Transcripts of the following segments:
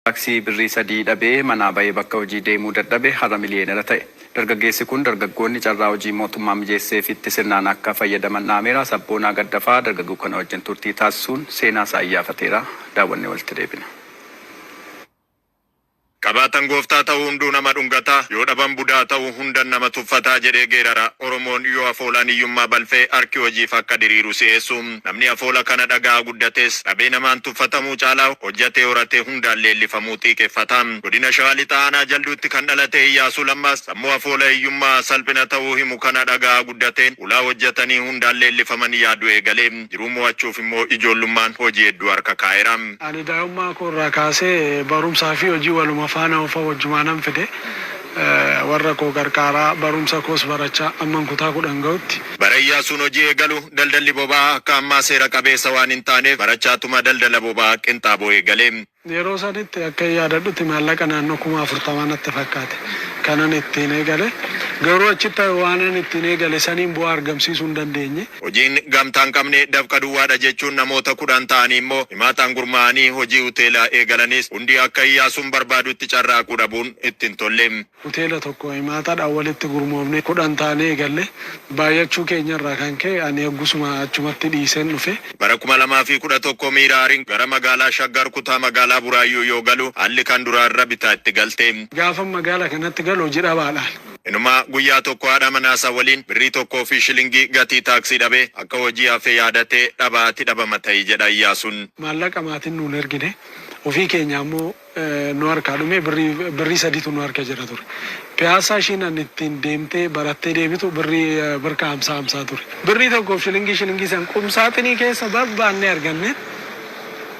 Taksii birrii sadii dhabee manaa bahee bakka hojii deemuu dadhabe har'a miliyoonera ta'e. Dargaggeessi kun dargaggoonni carraa hojii mootummaa mijeesseefitti sirnaan akka fayyadaman dhaameera. Sabboonaa Gaddafaa dargaggoo kana wajjin turtii taasisuun seenaa isaa iyyaafateera. Daawwannee walitti deebina. Qabaatan gooftaa ta'uu hunduu nama dhungataa, yoo dhaban budaa ta'uu hundan nama tuffataa jedhee geerara. Oromoon yoo afoolaan hiyyummaa balfee harki hojiif akka diriiru si'eessu. Namni afoola kana dhagaa guddates dhabee namaan tuffatamuu caalaa hojjatee horatee hundaan leellifamuu xiiqeffata. Godina Shawaa Lixaa Aanaa Jalduutti kan dhalate Iyyaasuu Lammaas sammuu afoola hiyyummaa salphina ta'uu himu kana dhagaa guddateen ulaa hojjatanii hundaan leellifaman yaadu eegalee jiruu mo'achuuf immoo ijoollummaan hojii hedduu harka kaa'eera. Ani daa'immaa koorraa kaasee barumsaa fi hojii waluma faana ofa wajjumaanan fide warra koo gargaaraa barumsa koos barachaa amman kutaa 10 ga'utti. Bara Iyyaasuun hojii eegalu daldalli boba'aa akka ammaa seera qabeessa waan hin taaneef barachaatuma daldala boba'aa qinxaaboo eegalee. Yeroo sanitti akka yaadadhutti maallaqa naannoo 40,000 natti fakkaate kanan ittiin eegale. Garuu achitti waanan ittiin eegale saniin bu'aa argamsiisuu hin dandeenye. Hojiin gamtaan qabne dafqa duwwaadha jechuun namoota 10 ta'anii immoo himaataan gurmaa'anii hojii hoteelaa eegalanis hundi akka Iyyaasuun barbaadutti carraaquu dhabuun ittiin tolle. Hoteela tokko himaataadhaan walitti gurmoofne 10 taanee eegalle baay'achuu keenyarraa kan ka'e ani eeggusuma achumatti dhiiseen dhufe. Bara 2011 miiraariin gara magaalaa Shaggar kutaa magaalaa Buraayyuu yoo galu haalli kan duraarra bitaa itti galte. Gaafa magaalaa kanatti galu hojii dhabaadhaan. Inuma guyyaa tokko haadha manaasaa waliin birrii tokkoo fi shilingii gatii taaksii dhabe akka hojii hafee yaadatee dhabaatti dhabama ta'ii jedha Iyyaasuun. Maallaqa maatiin nuun ergine ofii keenya ammoo nu harkaa dhume birrii sadiitu nu harka jira ture. Piyaasaa ishiin ani ittiin deemtee barattee deebitu birrii birka 50 ture. Birrii tokkoof shilingii san qumsaaxinii keessa barbaannee arganne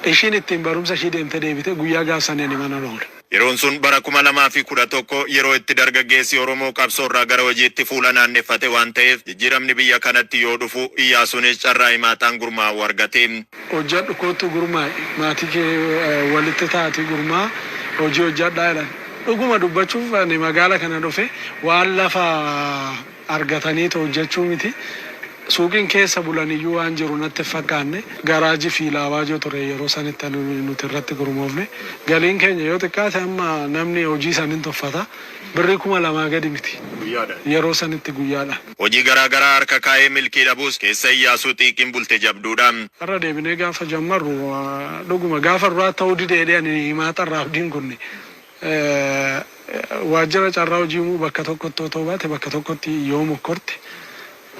ishiin ittiin barumsa ishii deemtee deebite guyyaa gaafsanii ani mana oole. Yeroon sun bara 2011 yeroo itti dargaggeessi Oromoo qabsoorraa gara hojiitti fuula naanneffate waan ta'eef jijjiiramni biyya kanatti yoo dhufu Iyyaasuunis carraa himaataan gurmaa'u argate. Hojjadhu kootu gurmaa'e maatii kee walitti taati gurmaa hojii hojjadhaa jedhan. Dhuguma dubbachuuf ani magaala kana dhufe waan lafa argataniitu hojjechuu miti. Suuqiin keessa bulaniyyuu waan jiru natti fakkaanne garaajii fi laabaajoo ture yeroo sanitti nuti irratti gurmoofne galiin keenya yoo xiqqaate amma namni hojii saniin tuffata birrii 2,000 gadi miti yeroo sanitti guyyaadha. Hojii garaagaraa harka kaa'ee milkii dhabuus keessa Iyyaasuu xiiqiin bulte jabduudha. Har'a deebinee gaafa jammarru dhuguma gaafa duraa ta'uu didee ani himaatarraa abdiin kunne waajjira carraa hojii bakka tokkotti otoo baate bakka tokkotti yoo mokkorte.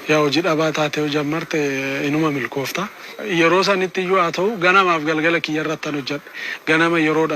Yaa hojii dhabaa taatee hojii jammarte inuma milkoofta. Yeroo sanitti iyyuu haa ta'u ganamaaf galgala kiyyarratti hojjedhe ganama yeroodhaan.